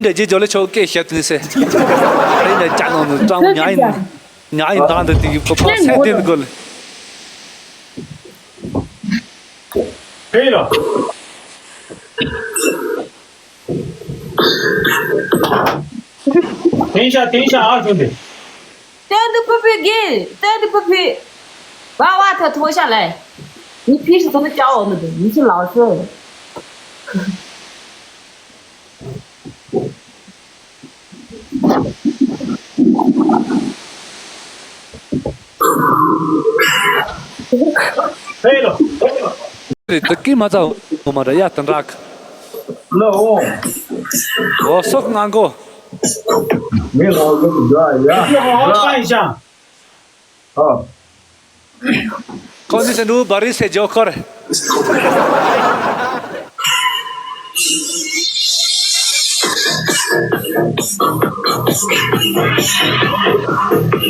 这就叫你抽给小东西，人家家弄装伢当的地不跑菜店过来。可以了。停一下啊，兄弟！带着不配给，带着不配，娃娃他脱下来。你平时怎么教我们的？你是老师。可以了。这给嘛着，我们的呀，等着。那哦，我说难过。没有我比较呀。你好好看一下。啊。考虑成都把你谁教考的？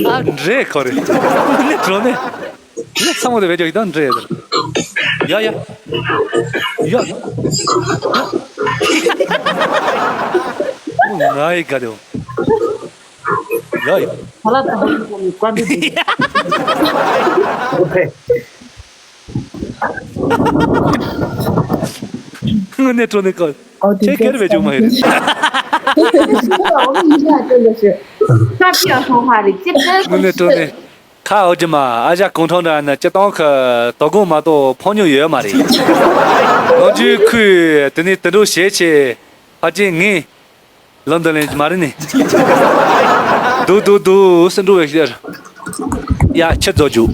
啊，这考的，你说呢？你上我这边就一顿这的，呀，哪一个的？呀。好了，关闭。OK。我那做那个，这给的别就没了。我跟你讲，真的是，他不要说话的，基本上。我那做那，看好着嘛，而且工厂的呢，这当去打工嘛都泡妞药嘛的，我就去等你等到写起，而且你，冷的嘞嘛的呢，都深度一些，呀，吃早酒。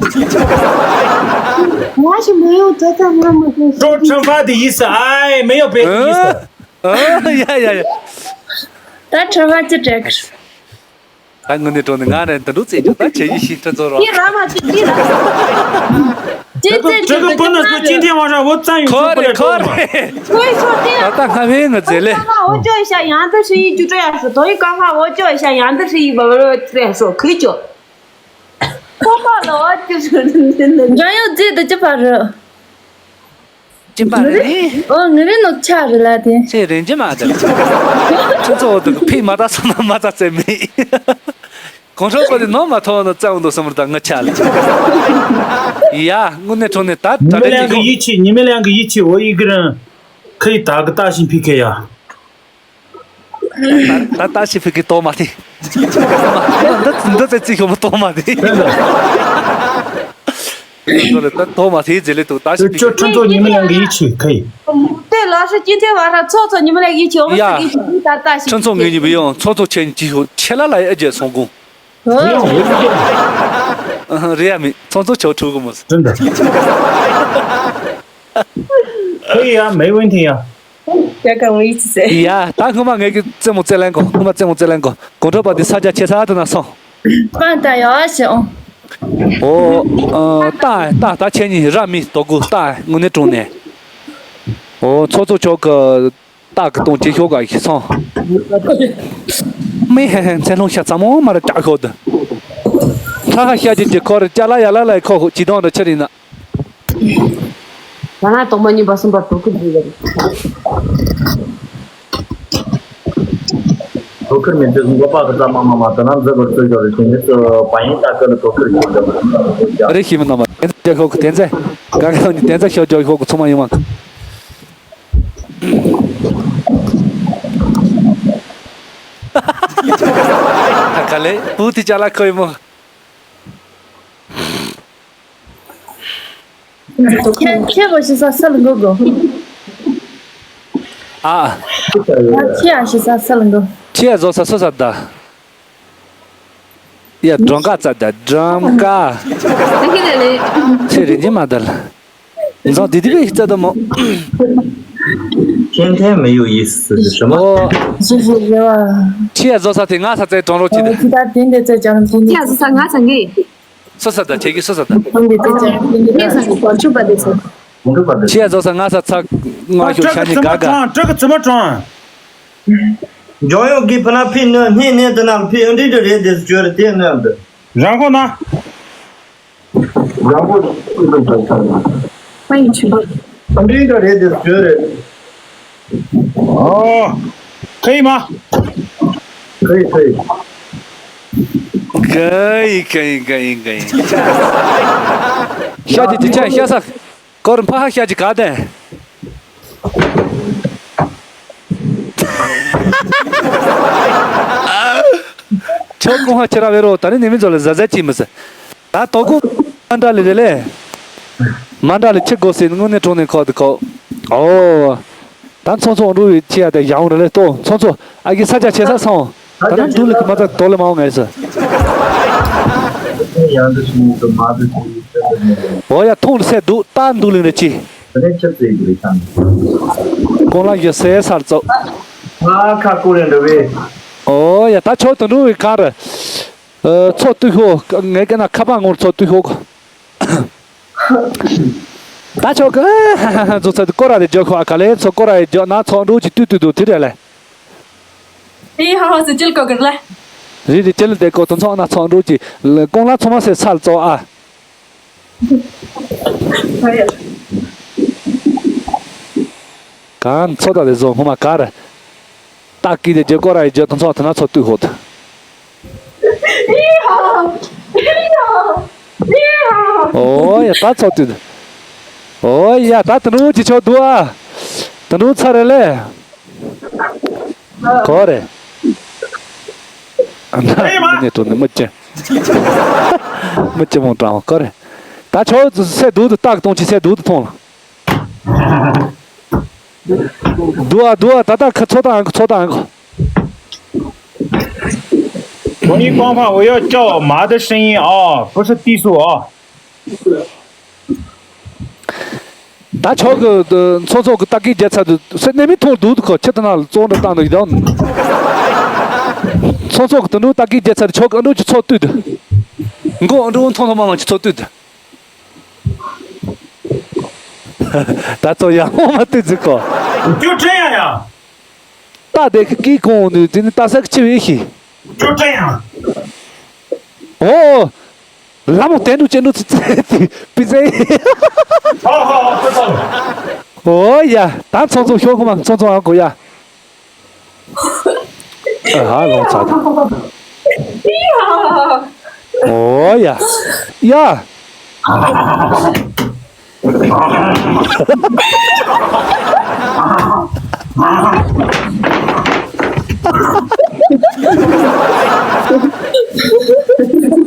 我是没有这个那么多。说惩罚的意思，哎，没有别的意思。呀。咱惩罚就这个。俺我那种的，俺那都这就咱这一些这做了。你让嘛，你让。这个不能说今天晚上我咱又说不了考的。所以说这样。打咖啡我这嘞。我教一下杨德十一，就这样说。同一讲话，我教一下杨德十一，我这样说可以教。我怕了，我就是人有这的就把这。就把人。哦，人能掐着来的。这人家嘛的，这做这个配马达什么马达真美。工厂过的那么多的账都什么的我掐了。呀，我那种的打。你们两个一起，我一个人可以打个大型 PK 呀。打起 PK 多嘛的，那在这个么多嘛的。真的。说的多嘛的这里都打起。就称作你们两个一起可以。对，老师今天晚上操作你们俩一起，我们一起打大型。称作给你不用，操作前几后切了来一节成功。这样没操作就出个么子。真的。可以啊，没问题啊。要跟我一起噻。呀，打我嘛，这么这两个，工厂把的差价切啥都能上。管打要行。打前你让米多过打我那种的。操作交个打个东西效果一上。没很在弄下怎么嘛的炸口的。他还下进去考的，加拉来考几档的吃的呢。原来东北你把什么都给这个。都可能就是我把个咱妈等咱这个睡觉的时候，你说半夜打个的都可以的。这希望那么，这个点在，刚刚你点在小教以后，充满希望。看嘞，不提加拉可以吗？天我是啥死了哥哥。啊。天是啥死了哥。天做啥说的？呀，装嘎咋的？装嘎。这人家嘛的了。你知道弟弟没知道吗？天天没有意思是什么？就是这啊。天做啥的？俺啥在装着去的？其他店的在讲店的。天是啥？俺啥给？说啥的？这个说啥的？店的在讲店的。你是广州办的是？天做啥？俺啥擦？我就想你嘎嘎。这个怎么装？jag har ju på den pinnen, hinner den här pinnen, det är det gör det nu. 然后呢？然后欢迎去。这个这gör det. 哦，可以吗？可以可以。可以。下去就这样，下上，高人怕下去干的。超公哈吃了没有？但是你们做了在几么事？他到过曼达里的嘞，曼达里吃过些，我那中年考的考。哦，但从路吃的羊的嘞多，从啊给啥家吃啥上，但是路里嘛在多了嘛我爱是。羊的是个马的是。我要通了些路，单独的吃。那吃这个的看。光了有3-4走。啊，看过人的喂。哦呀，他超等路干的，错对后，我跟他开办公错对后个。他超个，就是过来的就话，可能错过来就拿错路去对提来嘞。咦，好是这个嘞？你的这里的个东错拿错路去，光拿错嘛是差走啊。可以。干错到的时候，我们干的。大概的就过来就东错，他拿错对后的。哦呀，他错对的。哦呀，他等路去超多啊，等路差的嘞。可的。那你做那么久，没这么长，可的。他超晒肚子，大个东西晒肚子痛了。多，大可错大个。我你光话，我要叫马的声音啊，不是低速啊。他超个从个大概检查的，是那边痛肚子可吃的那做的当的一样。从个等路大概检查的超个路就错对的，我路痛慢慢就错对的。他这样，我们对这个。就这样呀。大的给工的，真的大三个机会去。就这样。哦，那么电路监督是比这。好，知道了。哦呀，咱从学过嘛，从安过呀。啊，老早的。哦呀，呀。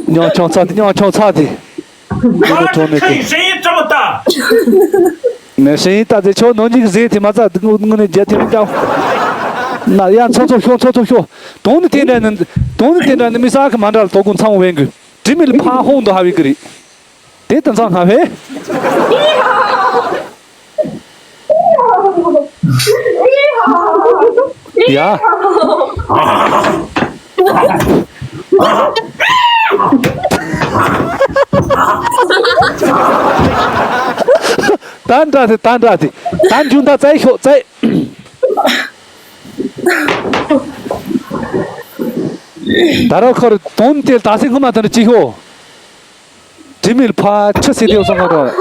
尿枪擦的，声音这么大。那声音大，这瞧弄几个热的嘛，咋我那热的没着？那样操作学，冬天的没啥个嘛的，多工厂员工，这边的爬红都还有个的，这等上咖啡。呀。单着的，单军他在学在。大家考虑冬天大兴个嘛，他的之后，这边爬70条上个。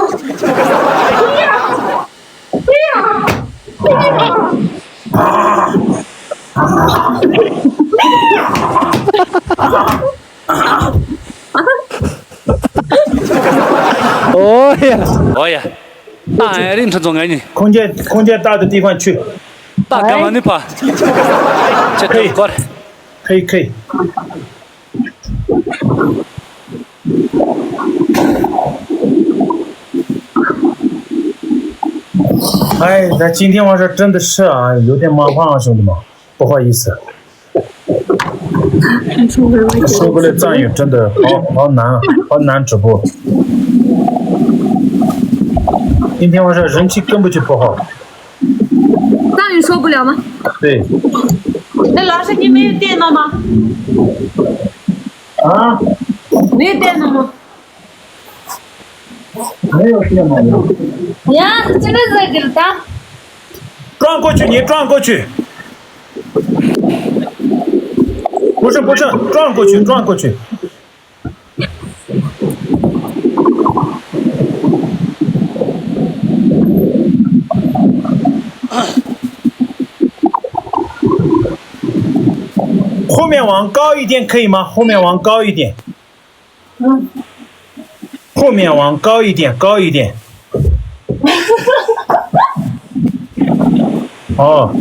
哦呀，哎，凌晨中爱你。空间大的地方去。大干嘛你爬？这可以过来。可以。哎，咱今天晚上真的是啊，有点麻烦啊，兄弟们，不好意思。收过来战友真的好难直播。今天晚上人气根本就不好。那你受不了吗？对。那老师，你没有电脑吗？啊？没有电脑吗？没有电脑。呀，这个是给他。转过去，你转过去。不是，转过去。后后面往高一点可以吗？后面往高一点。后面往高一点，高一点。哦，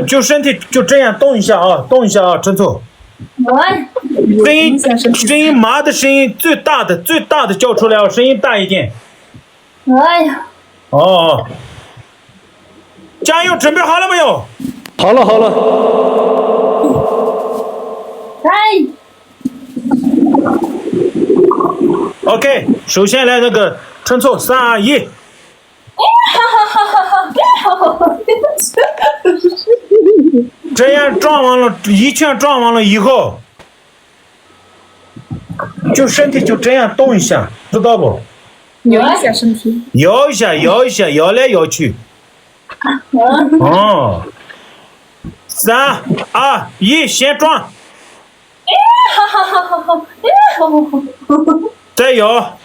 就身体就这样动一下啊，动一下啊，陈总。声音麻的声音最大的叫出来哦，声音大一点。哎呀，哦，加油，准备好了没有？好了好了，哎， OK， 首先来那个陈错3、2、1。这样撞完了，一圈撞完了以后，就身体就这样动一下，知道不？扭一下身体。摇一下，摇一下，摇来摇去。哦，3、2、1，先撞，再摇，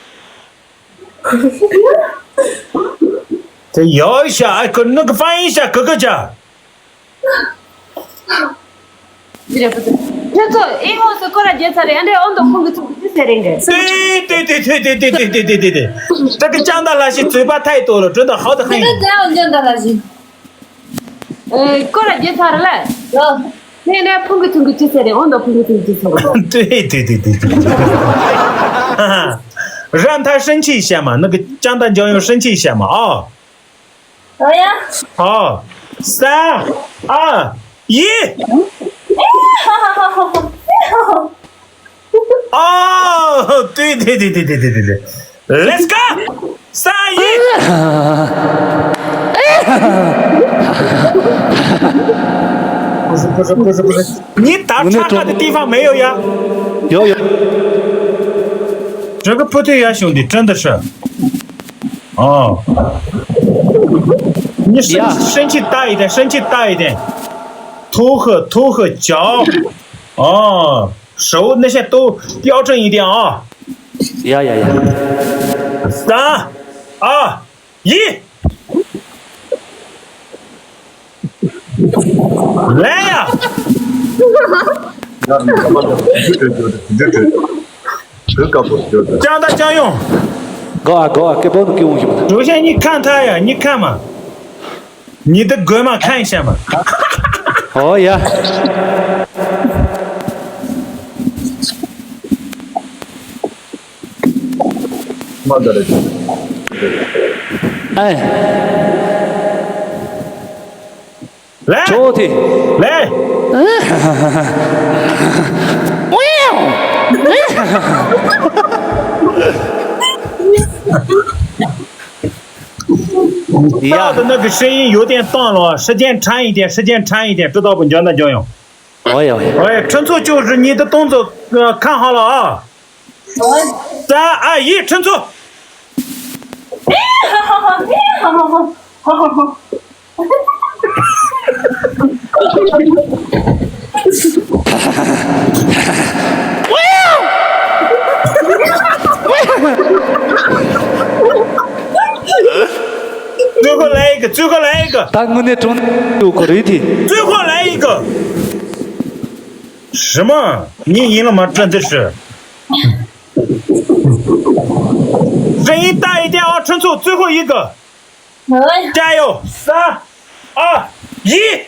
再摇一下，哎，那个翻译一下，哥哥家。这个不对。这做以后是过来检查的，俺这温度控制住这些人的。对，这个讲的那些嘴巴太多了，真的好得很。这样讲的那些。过来检查的嘞。那控制住这些人，温度控制住这些人。对，哈哈，让他生气一下嘛，那个江丹江要生气一下嘛啊。好呀。好，3、2、1。哦，对，Let's go， 3、1。不是，你打岔的地方没有呀？有，这个不对呀，兄弟，真的是。哦，你生气大一点，头和脚，哦，手那些都标准一点啊。呀， 3、2、1，来呀！江大江勇，搞啊，给包都给我去吧。首先你看他呀，你看嘛，你的哥们看一下嘛。好呀，哎，来，抽屉，来，大的那个声音有点大了，时间长一点，知道不？江大江勇。我也。哎，陈错就是你的动作，看好了啊。3、2、1，陈错。好。最后来一个。当我那中有过的题。最后来一个。什么？你赢了吗？真的是。声音大一点啊，陈错，最后一个。加油！3、2、1。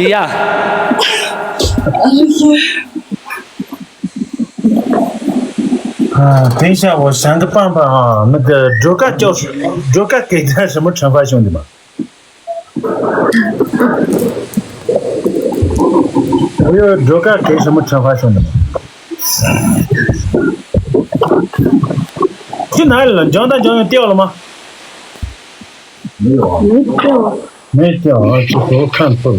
呀，等一下，我想个办法啊。那个周嘎给他什么惩罚，兄弟们？我要周嘎给什么惩罚，兄弟们？去哪里了？江大江掉了吗？没掉啊，就是我看错了。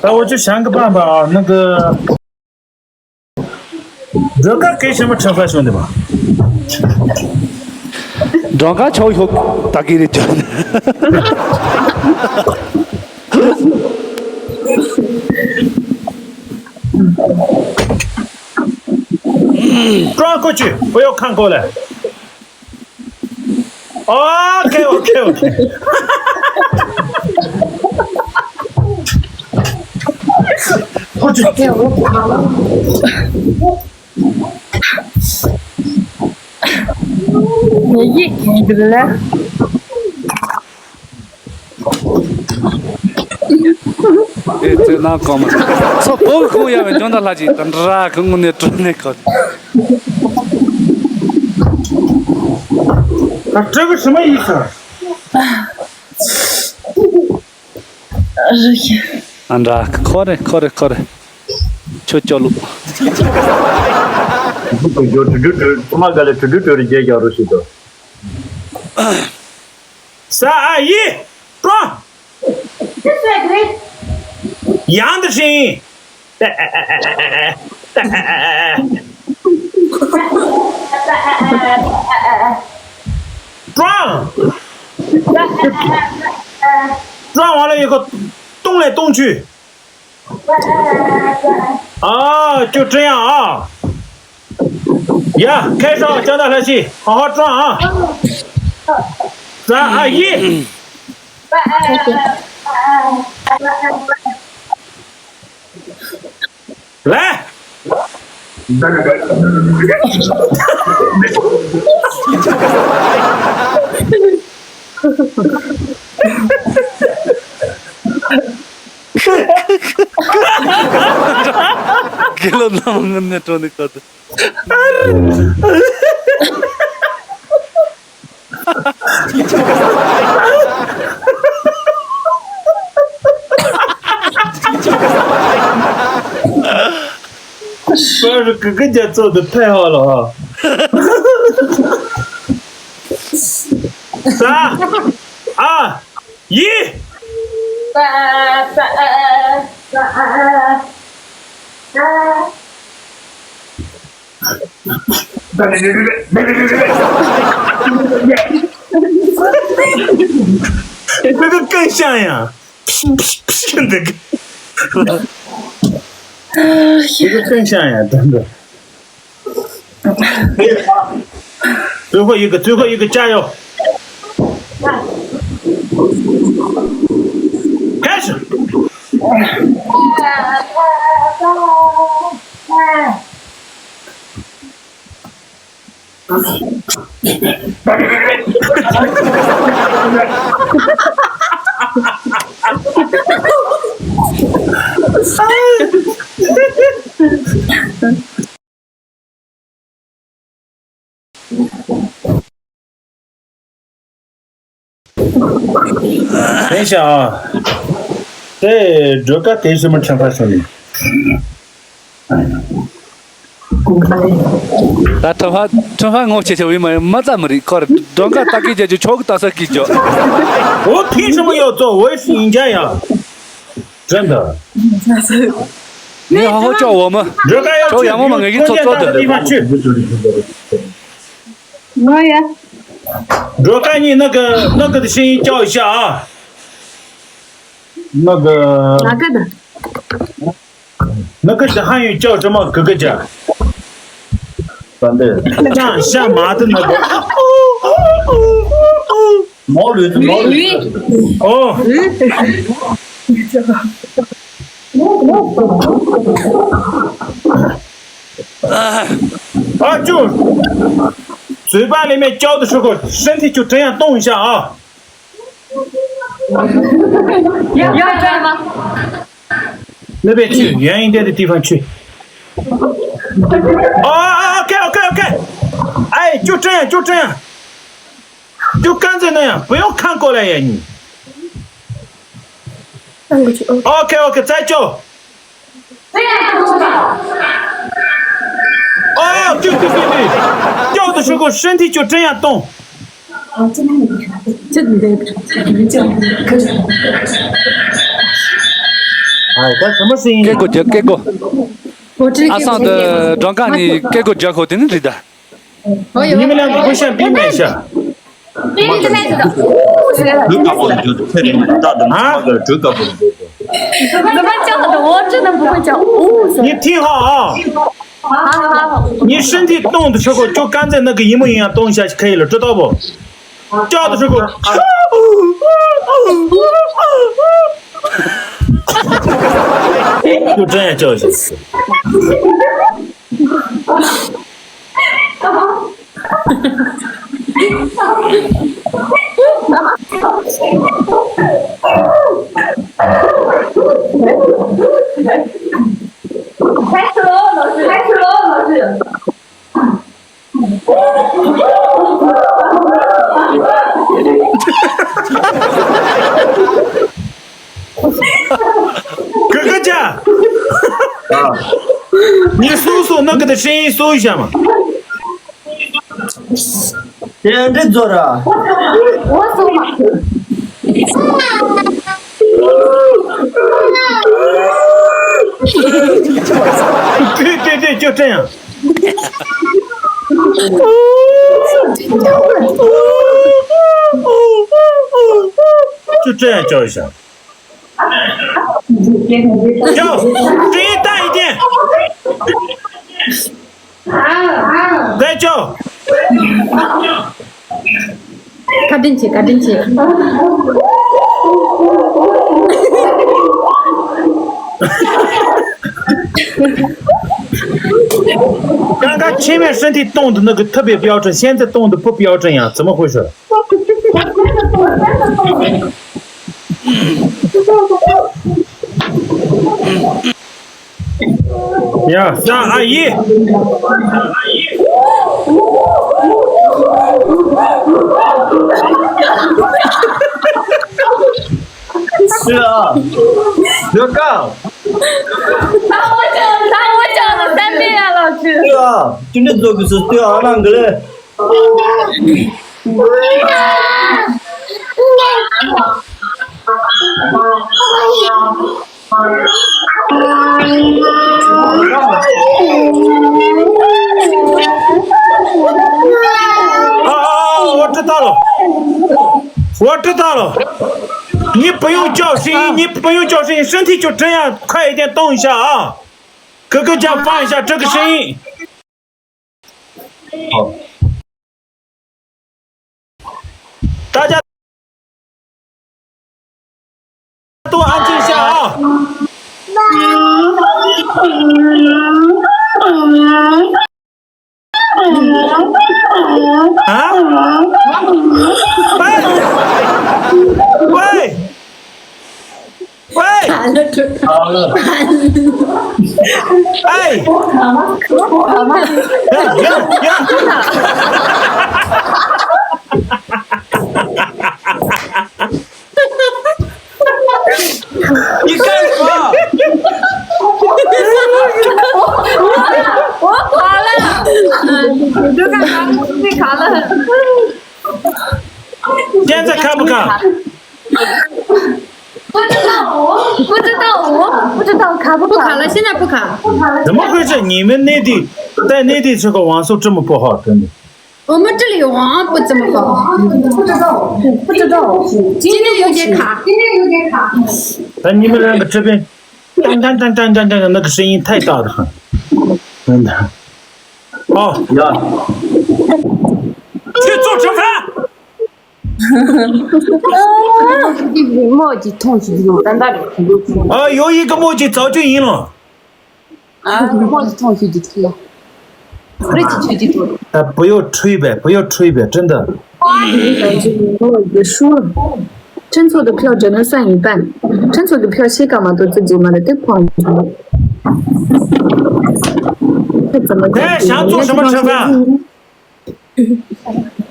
那我就想个办法啊，那个这个给什么惩罚，兄弟们？庄家桥以后打给你讲。转过去，不要看过来。OK。过去。你一个人。这哪搞嘛？说不空也没装到垃圾，但是啊，跟我那装那个。啊，这个什么意思？安着，考的，就叫路。他妈个的，这的结交都是的。 3、2、1，撞！一样的声音。撞！撞完了以后，动来动去。啊，就这样啊。呀，开上江大来气，好好撞啊！3、2、1，来！给了那么那装的搞的。主要是哥哥家做的太好了啊！3、2、1，那个更像呀，屁那个。这个更像呀，真的。最后一个，加油！开始。等一下啊，这个给什么惩罚兄弟？但惩罚我这为没这么的，搞的，装个大给就超个大色给叫。我凭什么要做？我也是赢家呀！真的。你好好教我们，这个要教养我们给做的地方去。我也。若干你那个的声音叫一下啊。那个。哪个的？那个是汉语叫什么？哥哥家。反对。像马的那个。毛驴子。哦。啊，就嘴巴里面嚼的时候，身体就这样动一下啊。要这样吗？那边去，远一点的地方去。OK，哎，就这样，就刚才那样，不用看过来呀你。看过去。OK，再叫。哦，对，叫的时候身体就这样动。这你的叫可是。哎，这什么声音？给过。我这里。阿桑的装个你给过教口真的的。你们两个互相比划一下。这个妹子的，这个我就特别大的那个这个。怎么叫的？我真的不会叫。你听好啊，好，你身体动的时候就跟着那个一模一样动一下就可以了，知道不？叫的时候，就这样叫一下。开始喽，老师，开始喽，老师。哥哥家，你搜那个的声音搜一下嘛。这这做着，我搜嘛。对，就这样。就这样叫一下。叫，声音大一点。再叫。赶紧去。刚刚前面身体动的那个特别标准，现在动的不标准呀，怎么回事？呀，让阿姨。是啊，别干，打我叫了3遍啊，老师。对啊，今天做个是对啊，啷个嘞？我知道了。你不用叫声音，身体就这样，快一点动一下啊！哥哥家放一下这个声音。好，大家都安静一下啊！啊？喂！好了，哎！呀！你干什么？我卡了，你就看他被卡了。现在看不看？不知道卡不卡了，现在不卡。怎么回事？你们在内地这个网速这么不好，真的？我们这里网不怎么好。不知道。今天有点卡。但你们两个这边，当那个声音太大了很，真的。哦，呀，去做吃饭。墨迹同学有在那里啊，有一个墨迹早就赢了。啊，墨迹同学就出了，不要吹呗，真的。我输了，真错的票只能算一半，真错的票谁干嘛都自己嘛的得狂了。这怎么可以？哎，想做什么吃饭？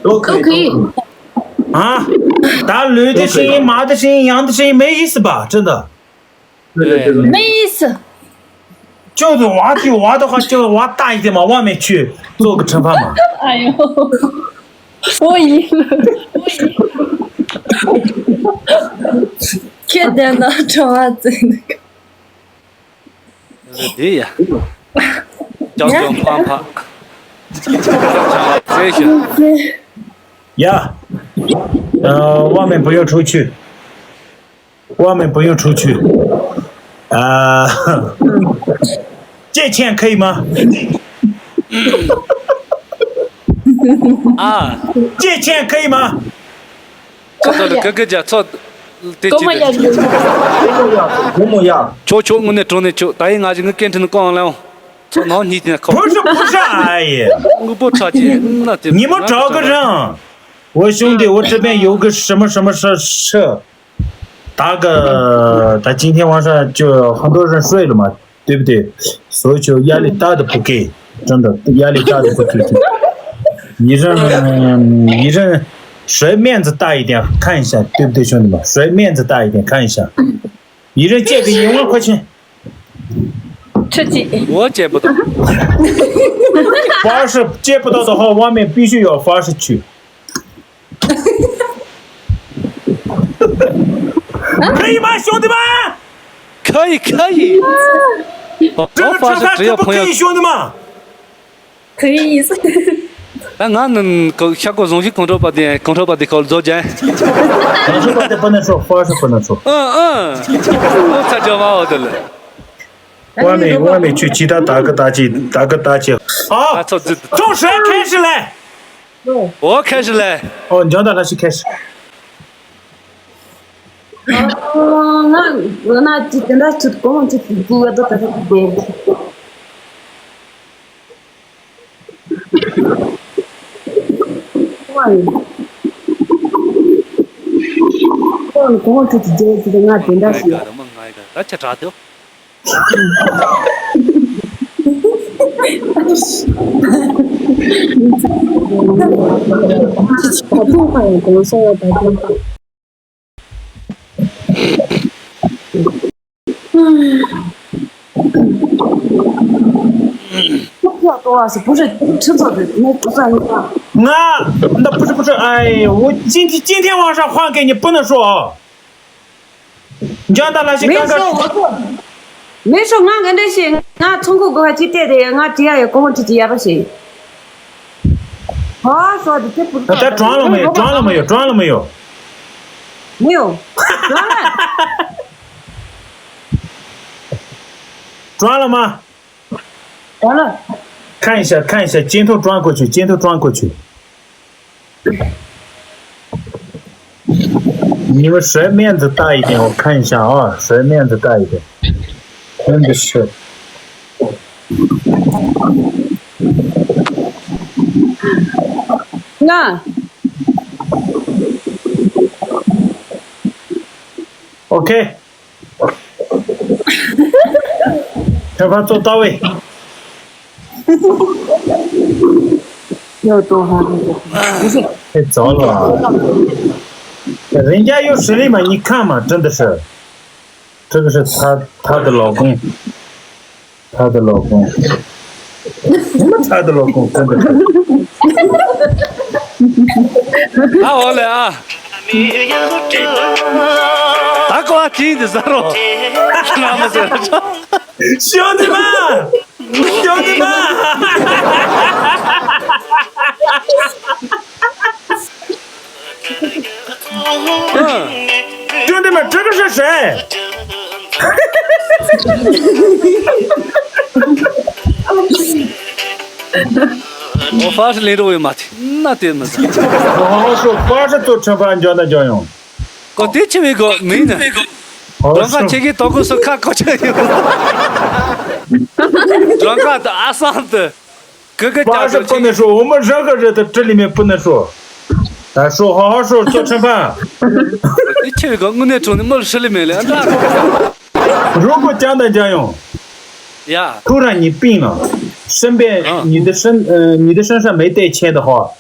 都可以。啊，打驴的声音、马的声音、羊的声音没意思吧？真的。对，没意思。就是挖的话，就挖大一点嘛，外面去做个吃饭嘛。哎呦，我赢了。天天的装啊嘴那个。对呀，叫啪啪，这些。呀，外面不用出去，借钱可以吗？啊，借钱可以吗？这到了哥哥家操，得跟我也记得。是。公母呀，瞧瞧我那种的瞧，答应俺这个跟着你讲了，操，那你的靠，不是，哎呀，我不差钱，那得你们找个人，我兄弟，我这边有个什么事，他今天晚上就很多人睡了嘛，对不对？所以就压力大的不给，真的压力大的不给。一人谁面子大一点，看一下，对不对，兄弟们？谁面子大一点，看一下，一人借个1万块钱。吃鸡。我接不到，发誓借不到的话，外面必须要发誓去。可以吗，兄弟们？可以。我这个发誓吃饭只要朋友可不可以，，兄弟们？可以意思。但俺能搞下个东西工作把的搞早点。发誓不能说，发誓不能说。我才叫嘛的了。外面去其他打个打击。好啊，，操，这从谁开始来？我开始来。哦，你叫他去开始。那就等他出工就我都在这边。我出去就那等他去。那吃啥的？打电话也跟我说要打电话。票多少是不是吃错的？那不算的话。那不是，哎呀，我今天晚上还给你，不能说啊。你叫他那些没刚刚说我说，没说俺跟那些，俺从口给我去带的，俺这样也跟我自己也不行。他说的这不是。他装了没有？没有，装了。装了吗？装了。看一下，镜头转过去。你们谁面子大一点？我看一下啊，谁面子大一点？真的是。那 OK， 开发做到位。要多少？不是。太糟了啊，人家有实力嘛，你看嘛，真的是，这个是她的老公，什么她的老公，真的是。那我来啊！大哥听的啥咯？那么是兄弟们，兄弟们，这个是谁？我发誓领着我妈的，那得么子？我好好说，不是做惩罚，你叫他叫用。搞第几位个没呢？好好说让俺这个到公司看搞这个，让俺大嗓子，各个家不是长不能说，我们任何人在这里面不能说。哎，说好好说，做惩罚。第几位个我那种的没实力没了，那如果讲的讲用。呀，突然你病了，身边你的身上没带钱的话，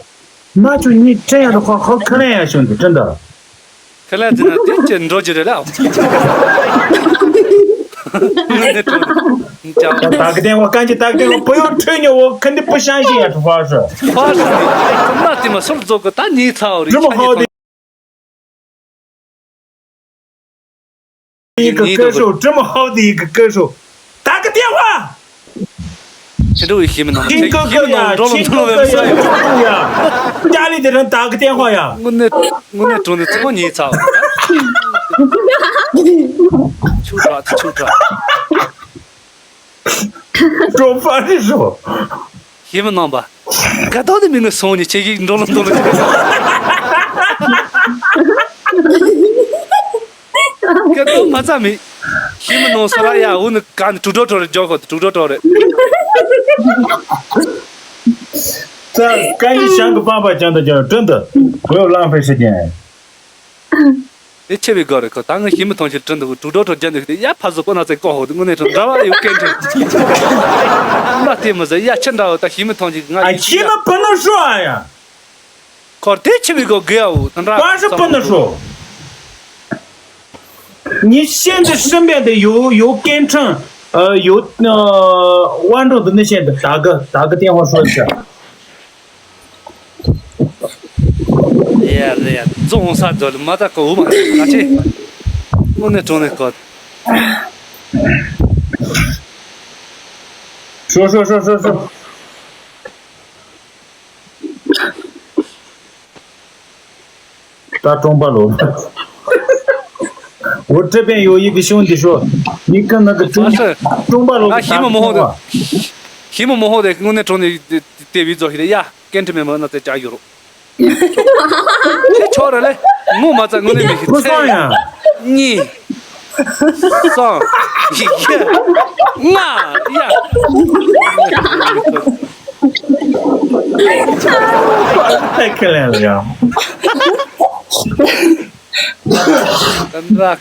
那就你这样的话好可怜呀，兄弟，真的。看来真的真着急的了。那种的，你讲打个电话，赶紧打个电话，不用吹牛，我肯定不相信啊，这发誓。发誓的，那怎么说做个大泥槽的？这么好的一个歌手，这么好的一个歌手，打个电话。这都是们弄，亲哥哥呀，亲哥哥呀，救助呀！家里的人打个电话呀！我那种的怎么泥槽？求抓！做饭的时候，希望能吧，看到的名个送你去给弄了弄了。看到马上没，希望能说了呀，我那干猪肉做的教好，猪肉做的。这赶紧想个办法讲的讲，真的不要浪费时间。你前面搞的，可当个希望同学真的猪肉做讲的，也怕是过那在搞好的，我那种知道有感觉。那天么子也听到，但希望同学哎，前面不能说呀，考第前面个给我，光是不能说。你现在身边的有改成有完整的那些的，打个电话说一下。哎呀，总算做了，没得搞嘛，而且我那种的搞。说。打中巴路。我这边有一个兄弟说，你跟那个中巴路啊，希望么好的，希望么好的，我那种的单位做起来呀，跟着面么那在加油了。瞧着嘞，我嘛在我那边不算呀，你上一呀太可怜了呀。那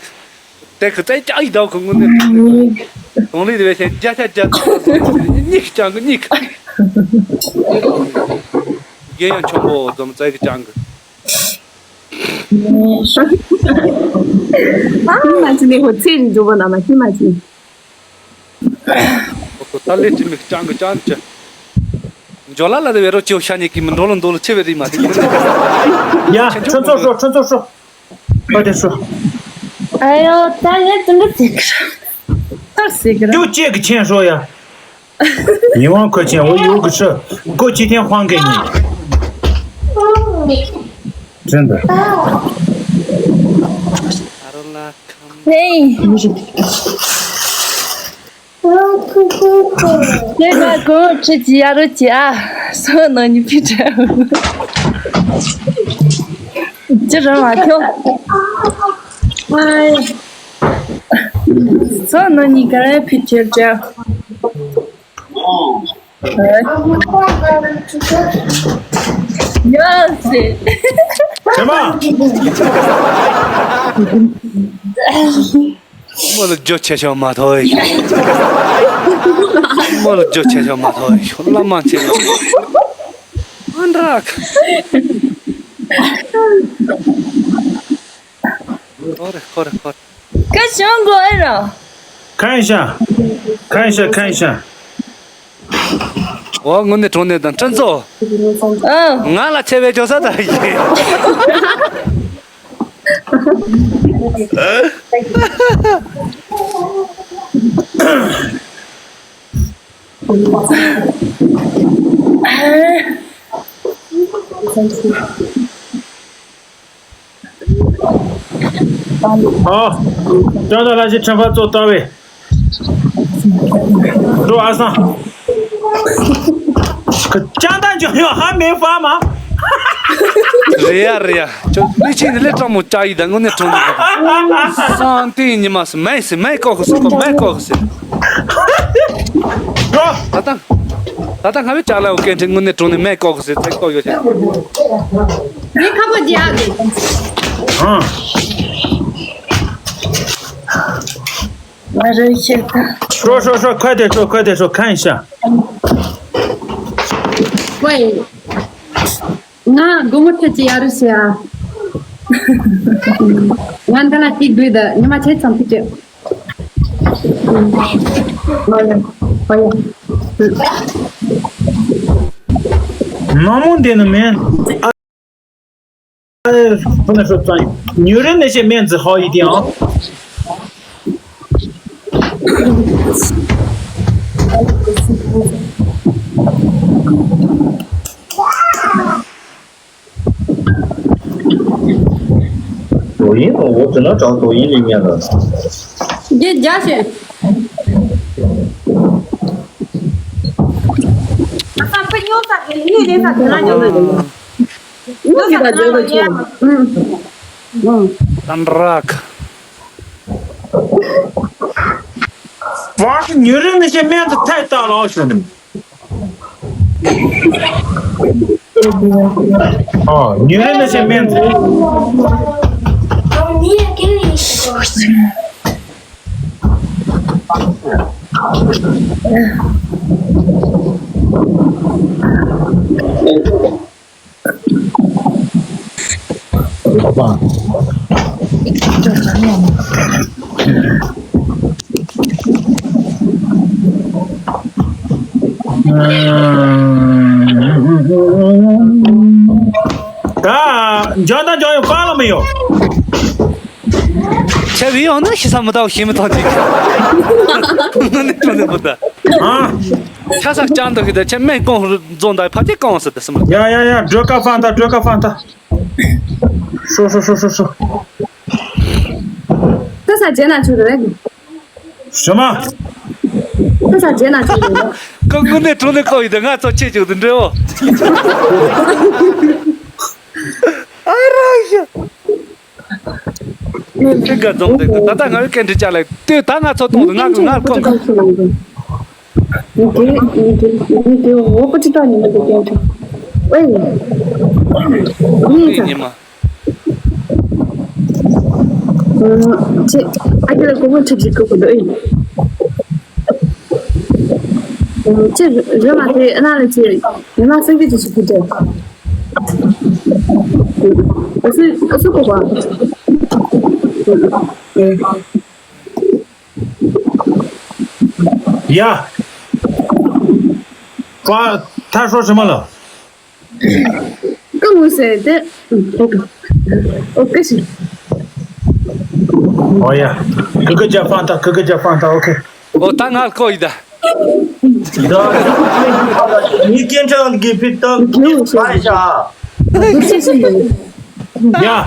这个再加一道，我那从里头先加，你讲个你，也要全部怎么再个讲个。Imagine hotel जो बना मैं imagine我他那这么讲个讲着，叫来了的为了就像你给们多伦多了，去的嘛。呀，陈总说，快点说。哎呦，咱也真的这个，太谁个了？就借个钱说呀，1万块钱我有个事，过几天还给你。真的。嘿，那个给我吃鸡鸭肉夹，说那你别这样，接着马跳。哎，说那你刚才别这样。要死！什么？我的脚切小马头，我的脚切小马头，老忙去了。安达克。好的。干什么鬼了？看一下。我那种的当真走。俺那前面叫啥子？好，找到那些惩罚做到位。做阿桑。可简单就要还没发吗？是呀，就以前的那张么加一的，我那种的。上帝你妈是买搞个是。说，他当还没加来，我跟着我那种的买搞个是，再搞一下。你看不见的。我这些的。说，快点说，看一下。喂，那给我吃鸡鸭肉虾。俺咱俩几对的，你妈吃怎么吃？那么点的面，不能说专业，女人那些面子好一点啊。抖音我只能找抖音里面的。你加去。咱不你得啥跟他就是的，我给他交回去了。当 rock。王是女人那些面子太大了，兄弟们。哦，女人那些面子。你也给你好吧。你交大交友发了没有？前面要那些什么到什么到这个，那真的不得啊！前啥讲的给他前面讲状态，怕这讲是的什么？呀，这个放他，这个放他。说。这啥接拿去的那个？什么？这啥接拿去的？刚刚那种的高一点，俺早解决的知道。哎呀！这个种的，但俺跟着家来，对，但俺做动的，俺讲。你给我，我不知道你那个编程。喂，你嘛？这俺这个我吃几个不对。这热嘛的，那了去，你妈生的就是不对。我是不管。呀，他说什么了？跟我说的，我可是。哦呀，哥哥家放他 ，OK。我当俺高一点。你经常给别人看一下。谢谢你。呀，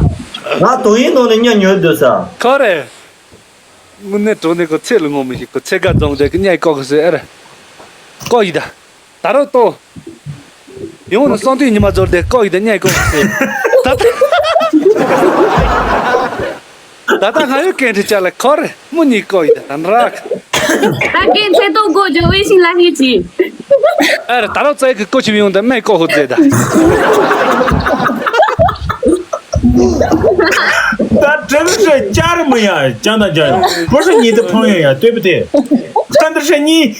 那抖音弄的你牛的噻。可嘞，我那种那个菜了，我们去个菜个种的，跟人家搞个是哎，高一点，打到多，因为那相对你们做的高一点，人家搞个是，但还有跟着家来考嘞，没你高一点，当然。他给你才到过就微信来你去。哎，打到这个过去用的，没搞好这的。他真的是家人们呀，讲到家人，不是你的朋友呀，对不对？真的是你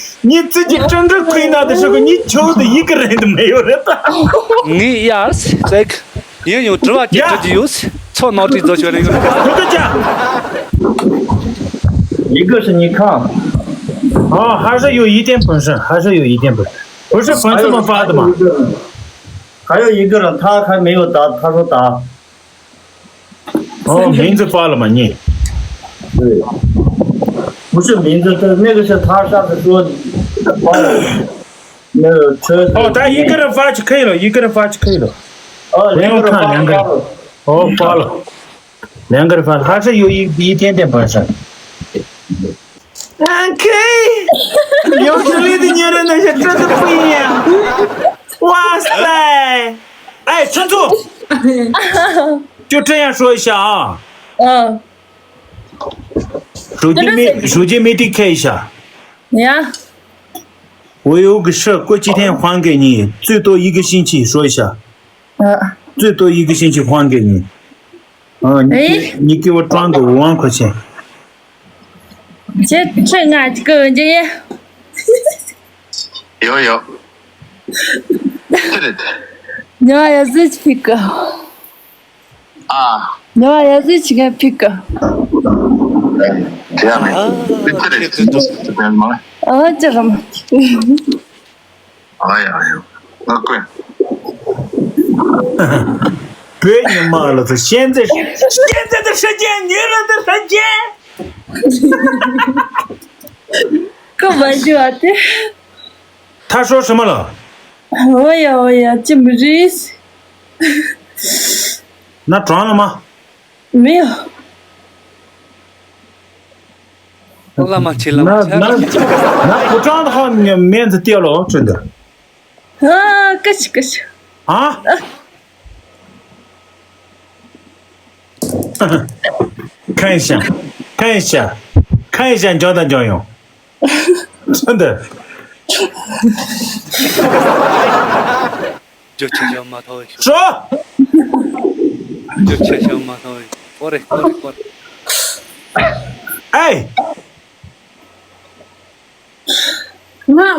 自己真正困难的时候，你求的一个人都没有人的。你也是这个，你用直播间这就有事，操脑袋做学那个。哥哥家，一个是你看，哦，还是有一点本事，不是粉丝们发的吗？还有一个人他还没有打，他说打。哦，名字发了吗？你？对，不是名字，那个是他上次说那个车。哦，他一个人发就可以了，哦，不用看两个人。哦，发了，两个人发，还是有一点点本事。OK， 有实力的女人那些真的不一样。哇塞！哎，陈总，就这样说一下啊。手机没得开一下。呀。我有个事，过几天还给你，最多一个星期，说一下。最多一个星期还给你。你给我转个5万块钱。这俺这个这也。有。对。你娃也是皮革。啊。你娃也是去个皮革。这样的。对，这边吗？这什么？哎呀，那贵。别你妈了，现在的时间，女人的时间。干嘛去啊？他说什么了？我呀，进不去。那装了吗？没有。那么起了。那不装的话，你面子掉了哦，真的。个是，啊？看一下，看一下，看一下教大教用，真的。就吃小码头，说，就吃小码头，过来。哎，那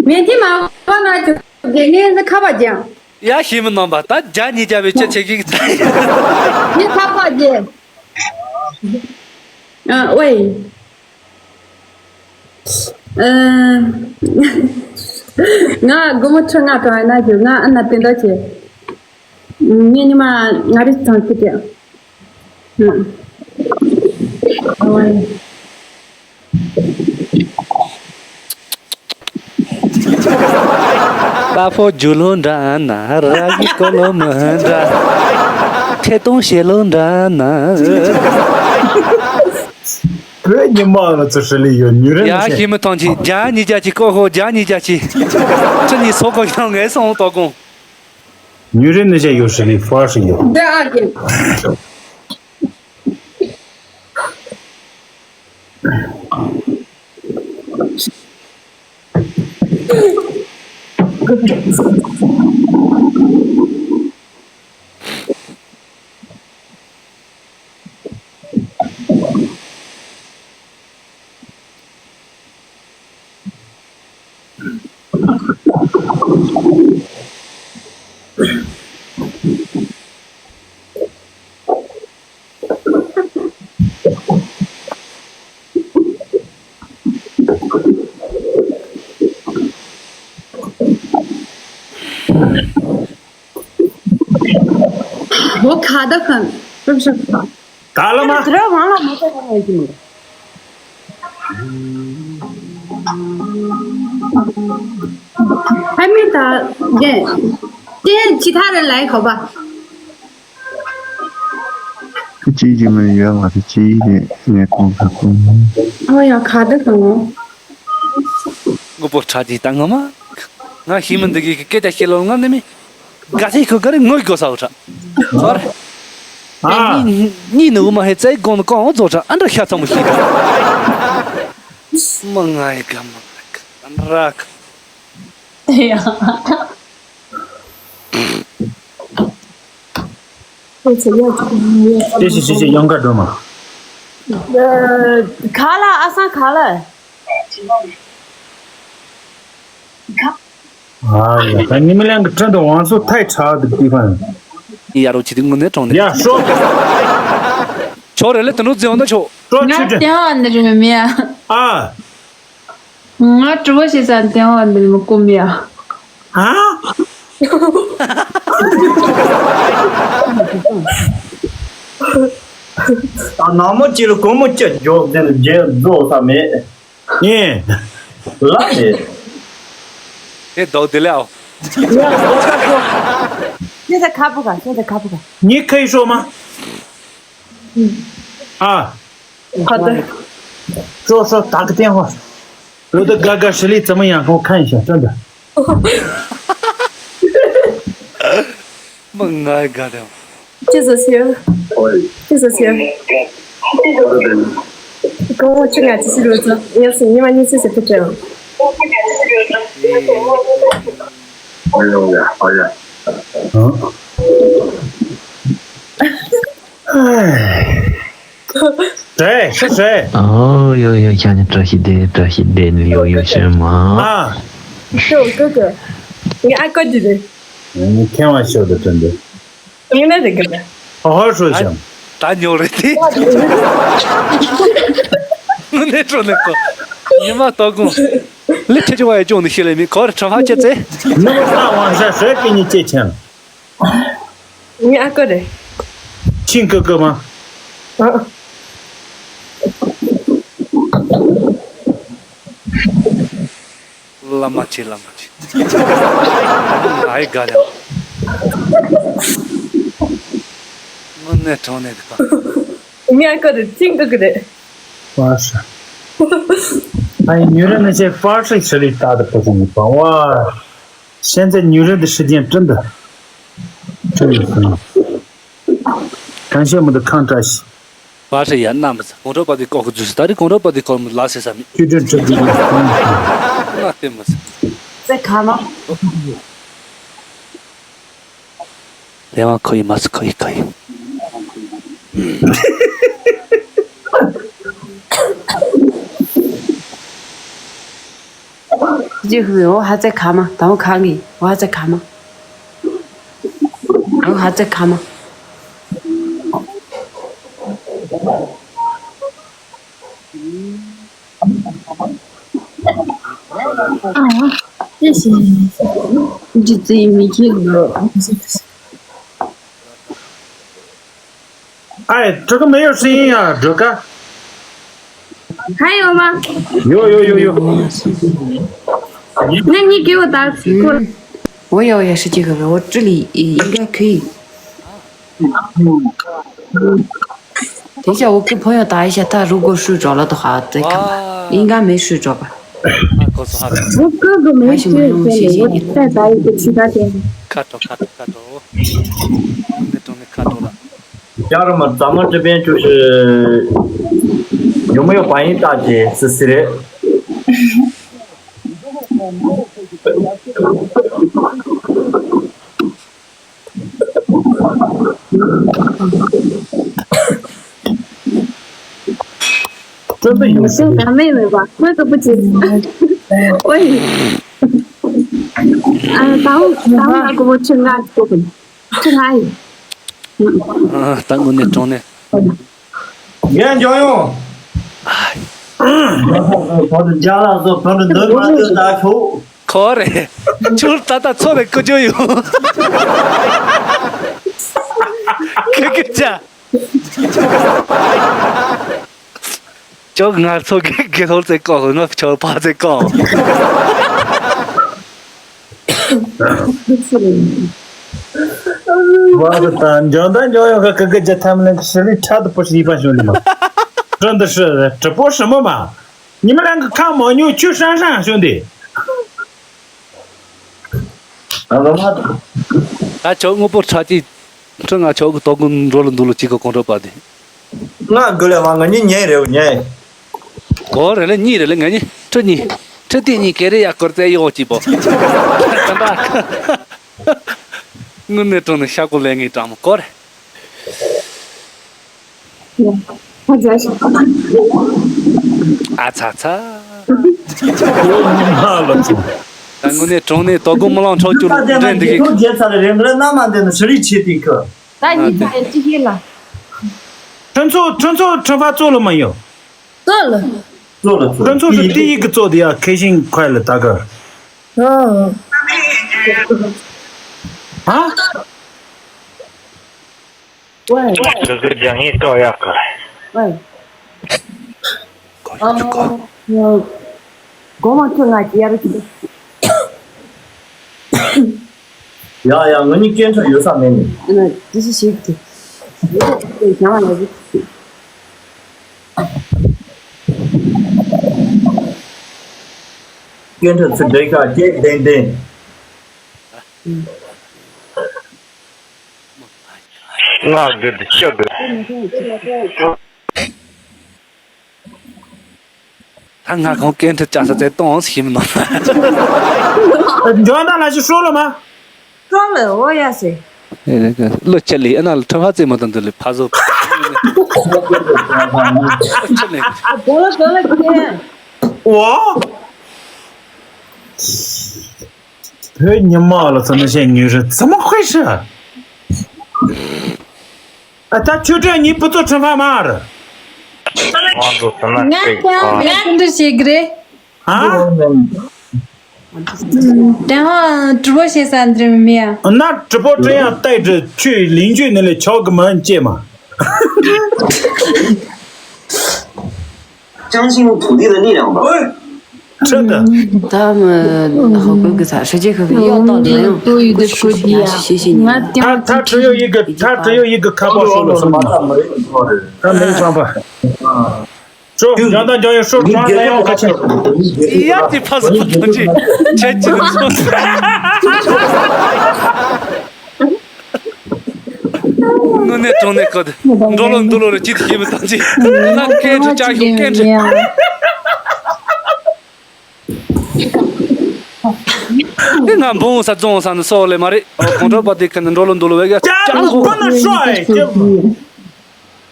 明天嘛，我那就给你那卡巴酱，呀，西门弄吧，但家你家别吃个。你卡巴酱。喂。nga gomo changa to na ju nga anna tenda che ni ma ngari tang ke ya awai Papo julunda na ragi kolomanda Tetong shelunda na 这你妈了，这是理由，女人呀，西门同志，家你家去过后，家你家去，这你说个样爱送刀工。女人那些有实力，反而是有。da ake वो खादा खान打了吗？这完了没再看回去吗？还没打耶，今天其他人来好吧？机器没约我的机器没空他空。哎呀，卡的很哦。我不差几单个嘛，我西门这个给他写了我那边，干脆可个人我一个少着，好了。啊，你那么还在讲我做着，俺这下怎么写的？梦爱个，俺这个。哎呀，谢谢杨哥这嘛。卡了，阿三卡了。哎呀，你们两个真的网速太差的地方。你丫头记得我那种的。呀，说，瞧来了，等到这样的瞧。说去 nga 这 电话那是咩？啊 nga 直播线上电话那么过咩？啊！啊，那么记了，我们解决做啥没？你那的，你到得了。现在卡不卡？现在卡不卡？你可以说吗？啊，好的。说打个电话。我的哥哥实力怎么样？给我看一下，真的。梦爱个的。就是钱，就是钱。跟我去俺这些路子，要是你们你这是不挣。哎呦呀，哎呀，嗯。唉，谁是谁？哦，有像你这些的有什么？啊，是我哥哥，你爱哥弟的，你开玩笑的，真的。你那这个的。好好说一下。打牛了的。我那种那个，你妈刀工，你这就我也讲的些了没？搞的吃饭节在。那么大晚上谁给你借钱了？你爱哥的。亲哥哥吗？嗯。拉马去。哎，干了。我那种那个。你爱哥的，亲哥哥的。发誓。哎，女人那些发誓实力大的不容易帮哇！现在女人的时间真的很，感谢我们的抗战系，发誓也那么子，工作把的搞个就是，但是工作把的搞么拉些啥米？就这个。那对么子？在看吗？电话可以吗？是可以。就是我还在看吗？等我看你，我还在看吗？我还在看吗？谢谢，你就自己没听过。哎，这个没有声音呀，这个还有吗？有。那你给我打过来。我有也是这个，我这里应该可以。等一下，我给朋友打一下，他如果睡着了的话再看吧。应该没睡着吧？告诉他，我哥哥没睡，我再打一个其他电话。看着，那种的看着了。家人们，咱们这边就是有没有观音大姐是谁的？真的有是咱妹妹吧？我都不记得。喂，等我给我吃俺过分，吃俺。等我那种的。袁家勇。跑到家了，说跑到南方就打球。可嘞，就是打错了个就有。个家。叫俺错给头在搞，我叫怕在搞。我的单脚要和哥哥家他们两个实力差的不是一般兄弟吗？真的是这播什么嘛？你们两个看牦牛去山上，兄弟。啊，叫我不差的，这俺叫个到跟罗伦多了几个工作把的。那过来嘛，我你撵了撵。过来了，你来了，俺这电你给的呀，过来要几包。我那种的下过来给咱们过来。我在说。啊擦擦。妈了！但我那种的到过木浪潮就真的给。中间差的人，那哪么的实力切的可？那你再继续了。陈醋惩罚做了没有？做了。陈醋是第一个做的呀，开心快乐大哥。啊？喂。这个讲义高呀过来。喂。我们去俺家去。呀，我你检查有啥没呢？这是谁的？对，想完了就。检查出这个等。那个的小的。俺刚跟他家是在东西嘛。你刚才那去说了吗？说了，我也是。那个落脚里，那惩罚怎么等的爬走。过了天。我。哎，你妈了！那些女人怎么回事？哎，他就这你不做惩罚吗？俺都是个的。啊？然后直播间3点没有。那直播这样带着去邻居那里敲个门借嘛？相信土地的力量吧。真的。他们好哥哥才实际可能要到没有？谢谢你。他只有一个卡包收了什么？他没办法。说让大家说你给转来要可钱。呀，你怕是不同去，前几个说。我那种那个的，多了几天没当起，那跟着加油跟着。你看朋友啥中上的少了嘛的，工作把的可能多了那个。家人不能帅，就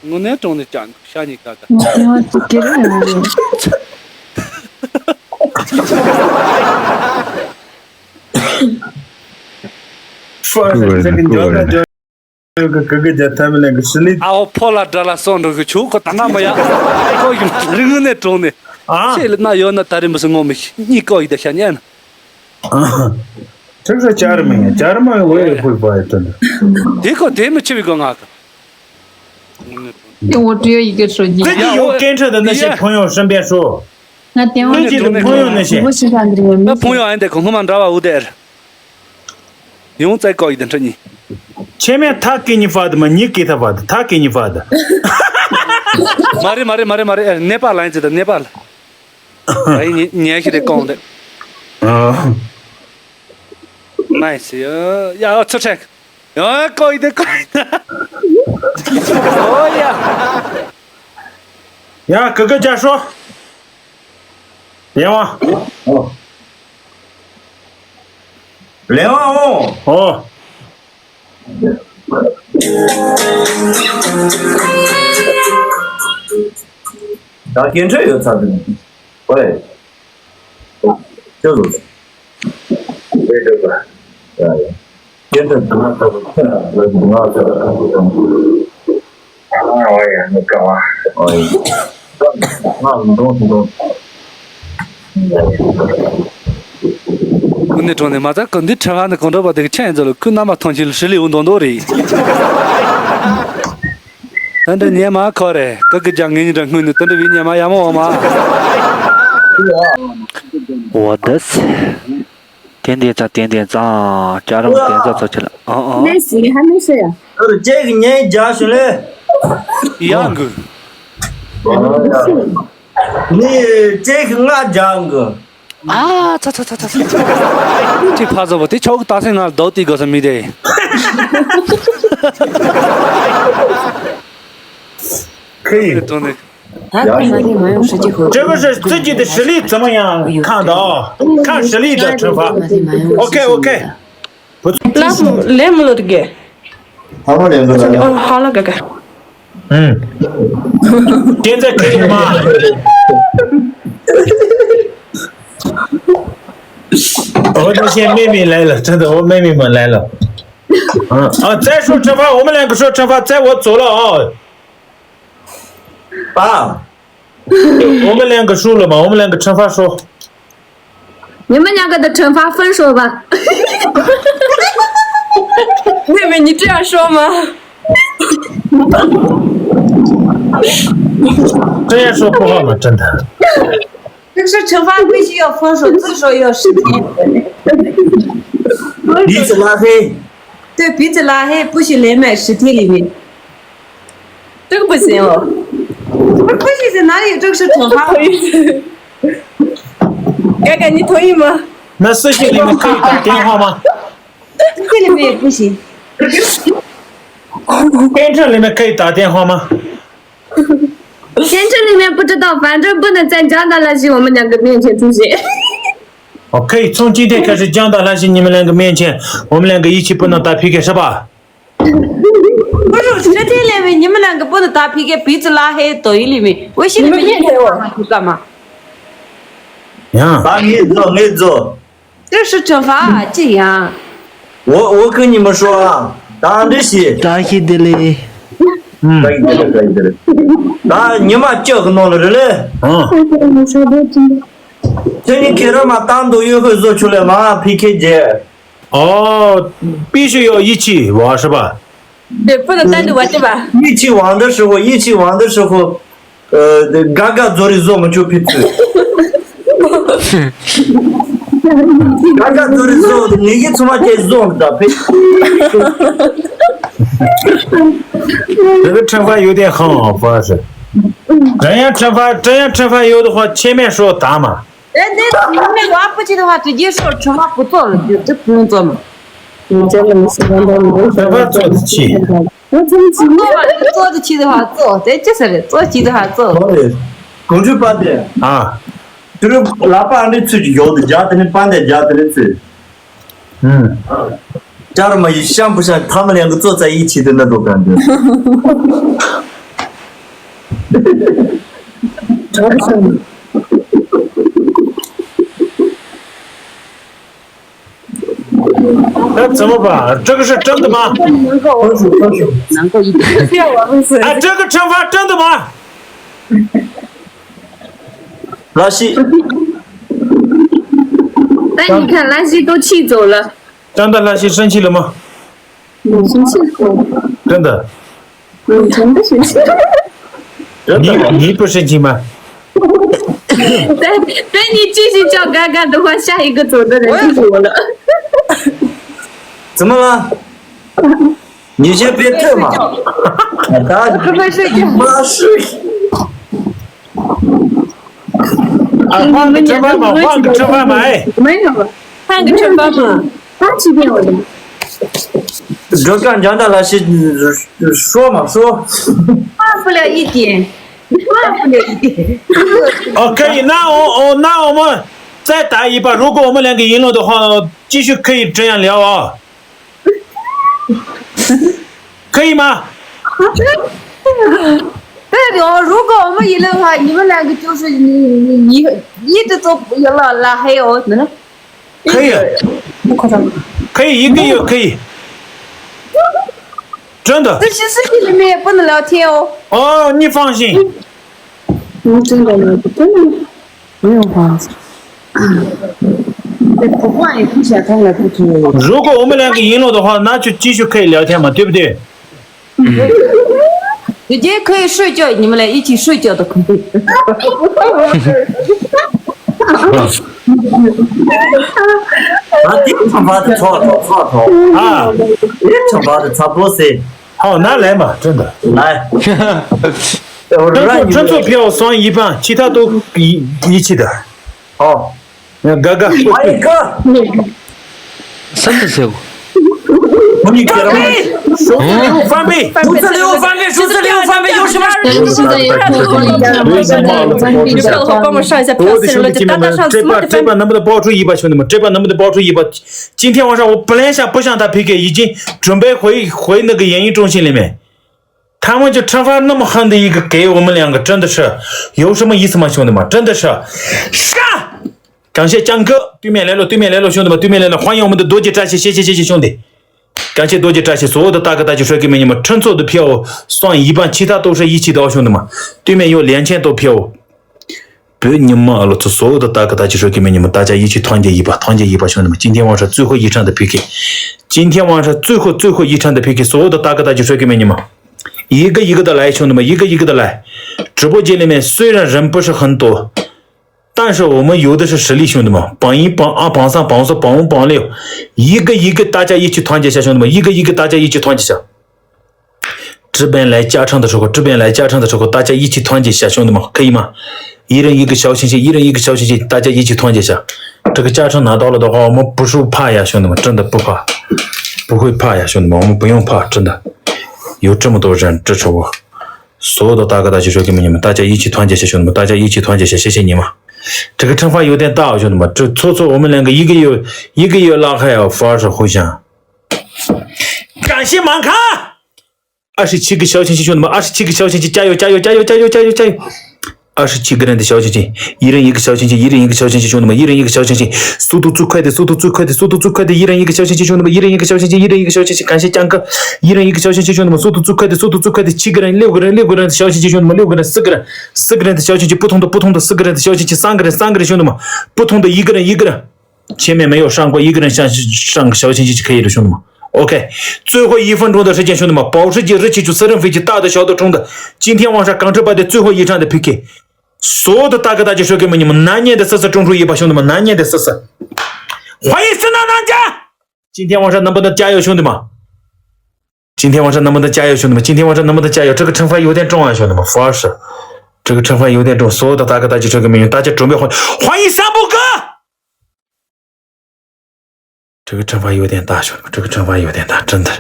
我那种的讲，像你哥哥。说是这个叫那叫有个哥哥叫他们两个实力啊，我跑了这了，上这个球可打那么样，搞一个人那种的。啊，这那有那当然不是我们，你搞一点想念。啊，这个是家人们，家人们我也会不爱真的。这个对没去过那个。我只有一个手机。自己有跟着的那些朋友身边说，那电话自己的朋友那些，我喜欢这个。那朋友俺在空空忙找吧，我得。用再高一点这你。前面他给你发的吗？你给他发的，他给你发的。मारे नेपाल आइन्छ त नेपाल है नि यहाँ खेले गाउँदै नाइस या अच्छा check कोही दे ओ या 呀，哥哥家说，连王哦，连王哦，哦，当警察有啥子？喂，就是这个，警察怎么说？我不知道这个。我也没干嘛。哎，那东西都。那种的嘛，咱跟你吃饭的工作把这个钱走了，跟那么同情实力运动多的。但是你妈考的，各个讲你这我呢，但是你妈也没嘛。我的是点点赞，家人们点赞走起来。哦。没事，还没睡呀？这个年家训嘞，一样个。你这个俺讲个。啊，操！这怕是我得找个大神啊，到底个什么的？可以。这个是自己的实力怎么样？看到，看实力的惩罚。OK。来不了这个。好了，两个。哦，好了，哥哥。嗯。现在可以了吗？我那些妹妹来了，真的，我妹妹们来了。再说惩罚，我们两个说惩罚，在我走了啊。爸，我们两个输了嘛，我们两个惩罚说。你们两个的惩罚分手吧。妹妹，你这样说吗？这样说不好吗？真的。这是惩罚必须要分手，最少要10天。鼻子拉黑。对，鼻子拉黑不许连麦10天里面。这个不行哦。不行，在哪里？这个是惩罚。哥哥，你同意吗？那私信里面可以打电话吗？这里面也不行。编程里面可以打电话吗？编程里面不知道，反正不能在江大那些我们两个面前出现。可以从今天开始江大那些你们两个面前，我们两个一起不能打 PK 是吧？不是10天里面你们两个不能打 PK， 鼻子拉黑，抖音里面、微信里面骗我干嘛？呀，把你走。这是惩罚，这样。我跟你们说啊，打这些。扎西的嘞。可以的。那你妈叫个弄了的嘞。这你看到嘛，单独又会做出来嘛 PK 节。必须要一起玩是吧？对，不能单独玩对吧？一起玩的时候，嘎嘎做的做嘛就皮子。嘎嘎做的做，你一出嘛就做的皮。这个惩罚有点狠啊，不是？这样惩罚有的话，前面说打嘛。那娃不去的话，直接说惩罚不做了，就不用做嘛。你真的没喜欢到你，惩罚做得起。我真的做得起的话做，再就是的，做起的话做。公主班的啊，就是哪怕你出去有的家的，你搬在家的去。家人们像不像他们两个坐在一起的那种感觉？真是。那怎么办？这个是真的吗？能够一点。哎，这个惩罚真的吗？拉稀。但你看，兰溪都气走了。真的，兰溪生气了吗？生气了。真的。真的生气。你不生气吗？等你继续叫嘎嘎的话，下一个走的人就是我了。怎么了？你先别退嘛。快快睡觉。妈睡。换个惩罚吧，换个惩罚吧，哎。没有，换个惩罚吧。他欺骗我的。这干讲的那些说嘛说。换不了一点。换不了一点。哦，可以，那我们再打一把。如果我们两个赢了的话，继续可以这样聊啊，可以吗？对的，如果我们赢了的话，你们两个就是你一直都不赢了，那还有呢？可以，可以一个月可以，真的。这些视频里面也不能聊天哦。哦，你放心。真的不用放心。不换也不想通了，不听。如果我们两个赢了的话，那就继续可以聊天嘛，对不对？直接可以睡觉，你们俩一起睡觉都可以。第一场发的错啊！第一场发的差不多是。好，那来嘛，真的来。乘坐票算一半，其他都一起的。好，哥哥。还有一个。真的是。你给了吗？数字6翻倍，数字6翻倍，数字6翻倍，有什么？帮我上一下票，4了就打上这把能不能保住一把，兄弟们？这把能不能保住一把？今天晚上我本来不想他 PK， 已经准备回那个演艺中心里面。他们就惩罚那么狠的一个给我们两个，真的是有什么意思吗，兄弟们？真的是，杀！感谢江哥，对面来了，兄弟们，对面来了，欢迎我们的多姐扎西，谢谢兄弟，感谢多姐扎西，所有的大哥大姐帅哥们，你们乘坐的票算一半，其他都是一起的，兄弟们，对面有2000多票，别你妈了，这所有的大哥大姐帅哥们，你们大家一起团结一把，兄弟们，今天晚上最后一场的 PK， 今天晚上最后一场的 PK， 所有的大哥大姐帅哥们，你们。一个一个的来，兄弟们，一个一个的来。直播间里面虽然人不是很多，但是我们有的是实力，兄弟们。榜1、榜2、榜3、榜4、榜5、榜6，一个一个大家一起团结下，兄弟们，一个一个大家一起团结下。这边来加成的时候，大家一起团结下，兄弟们，可以吗？一人一个小心心，大家一起团结下。这个加成拿到了的话，我们不是怕呀，兄弟们，真的不怕，不会怕呀，兄弟们，我们不用怕，真的。有这么多人支持我，所有的大哥大姐说给你们，大家一起团结下，兄弟们，大家一起团结下，谢谢你们。这个惩罚有点大，兄弟们，这错我们两个一个月拉还要12互相。感谢满卡，27个小星星，兄弟们，27个小星星，加油！27个人的小星星，一人一个小星星，兄弟们，一人一个小星星，速度最快的，一人一个小星星，兄弟们，一人一个小星星，感谢江哥，一人一个小星星，兄弟们，速度最快的，7个人、6个人的小星星，兄弟们，6个人、4个人的小星星，不同的4个人的小星星，3个人，兄弟们，不同的一个人，前面没有上过，一个人上个小星星就可以了，兄弟们。OK， 最后1分钟的时间，兄弟们，保时捷279私人飞机，大的小的中的，今天晚上港直播的最后一场的 PK。所有的大哥大姐说给你们南年的44中出一把，兄弟们，南年的44，欢迎神到南家，今天晚上能不能加油，兄弟们？今天晚上能不能加油，兄弟们？今天晚上能不能加油？这个惩罚有点重啊，兄弟们，福尔士，这个惩罚有点重。所有的大哥大姐这个美女，大家准备欢迎三步哥。这个惩罚有点大，兄弟们，这个惩罚有点大，真的。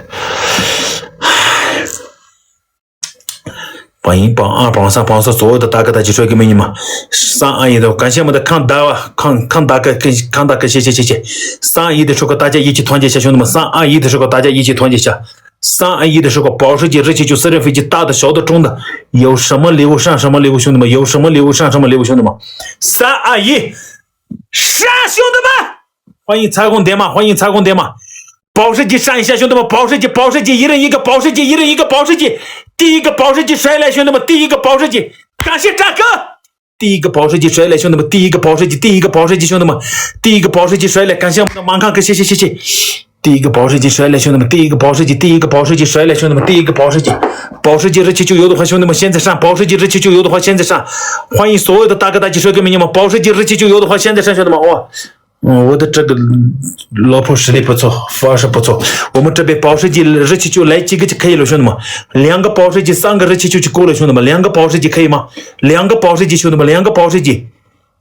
欢迎榜2、榜3、榜4所有的大哥大姐帅哥美女们，3、2、1的，感谢我们的康大啊，康大哥，谢谢。3、2、1的时候大家一起团结一下，兄弟们，3、2、1的时候大家一起团结一下。3、2、1的时候，保时捷279私人飞机，大的、小的、中的，有什么礼物上什么礼物，兄弟们，有什么礼物上什么礼物，兄弟们。3、2、1，上，兄弟们！欢迎彩虹点嘛，欢迎彩虹点嘛。保时捷上一下，兄弟们，保时捷，一人一个保时捷，一人一个保时捷。第一个保时捷摔来，兄弟们，第一个保时捷，感谢大哥。第一个保时捷摔来，兄弟们，第一个保时捷，兄弟们，第一个保时捷摔来，感谢我们的马康哥，谢谢。第一个保时捷摔来，兄弟们，第一个保时捷摔来，兄弟们，第一个保时捷279有的话，兄弟们现在上，保时捷279有的话现在上，欢迎所有的大哥大姐帅哥美女们，保时捷279有的话现在上，兄弟们，哇！我的这个老婆实力不错，福尔士不错。我们这边保时捷279来几个就可以了，兄弟们。2个保时捷，3个279就够了，兄弟们。2个保时捷可以吗？2个保时捷，兄弟们，2个保时捷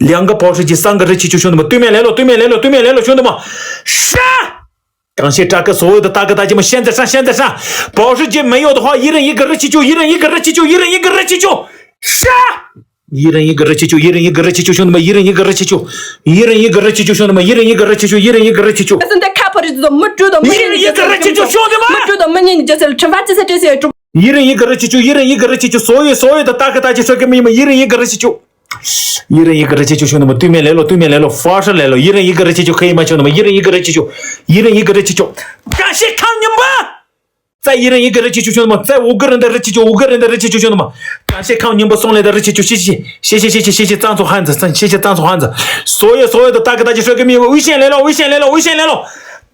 ，3个279，兄弟们。对面来了，兄弟们。上！感谢大哥，所有的大哥大姐们，现在上。保时捷没有的话，一人一个279，一人一个279，上！一人一个279，兄弟们，一人一个279，兄弟们，一人一个279。现在看破的这种没主动，一人一个279，兄弟们，没主动，没你就是惩罚这些主。一人一个279，所有的大哥大姐帅哥美女们，一人一个279，兄弟们，对面来了，福尔士来了，一人一个279可以吗，兄弟们？一人一个279，感谢康宁们。再一人一个279，兄弟们，再5个人的279，兄弟们，感谢康宁波送来的279，谢谢藏族汉子，谢谢藏族汉子，所有的大哥大姐帅哥美女，危险来了，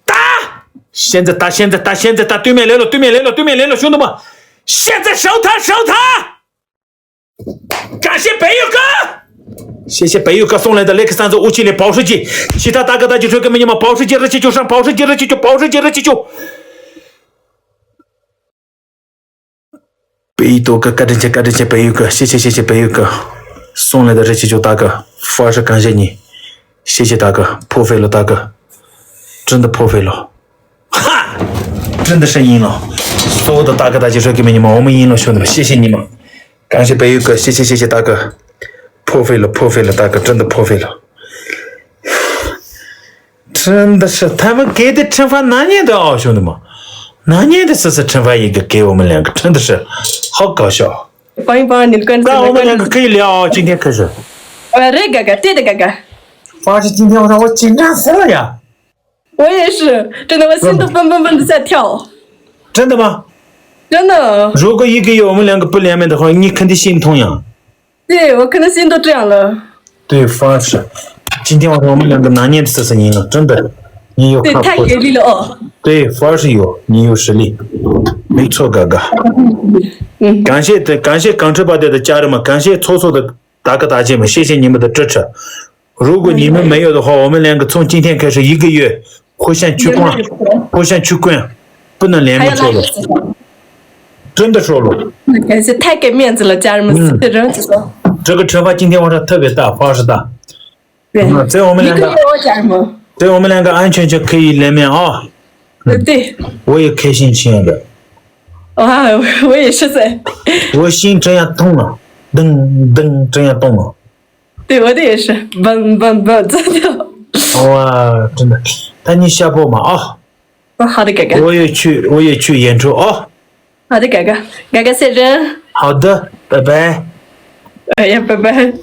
打！现在打，对面来了，兄弟们，现在守他！感谢北友哥。谢谢北友哥送来的雷克萨斯570保时捷，其他大哥大姐帅哥美女们，保时捷279上，保时捷279。北友哥，感谢北友哥，谢谢北友哥送来的279大哥，福尔士感谢你，谢谢大哥，破费了大哥，真的破费了，哈，真的是赢了，所有的大哥大姐帅哥美女们，我们赢了，兄弟们，谢谢你们，感谢北友哥，谢谢大哥，破费了大哥，真的破费了，真的是他们给的惩罚哪年的啊，兄弟们。哪年的是惩罚一个给我们2个，真的是好搞笑。帮一帮你的关注。那我们2个可以聊，今天开始。对的哥哥。发现今天晚上我紧张死了呀！我也是，真的，我心都蹦蹦蹦的在跳。真的吗？真的。如果1个月我们2个不联袂的话，你肯定心痛呀。对，我可能心都这样了。对，发誓，今天晚上我们2个哪年的事情了，真的。你有看对，太给力了哦！对，福尔士有，你有实力，没错，哥哥。感谢港直播的家人们，感谢所有的大哥大姐们，谢谢你们的支持。如果你们没有的话，我们2个从今天开始1个月互相取关，不能联袂做了。真的说了。感谢，太给面子了，家人们，这个惩罚今天晚上特别大，福尔士大。对，在我们2个，家人们。对我们2个安全就可以联袂啊！对，我也开心，亲爱的。哇，我也是在。我心这样动了，噔这样动了。对，我的也是，蹦真的。哇，真的。带你下播嘛啊！好的，哥哥。我也去演出啊！好的，哥哥谢人。好的，拜拜。哎呀，拜拜。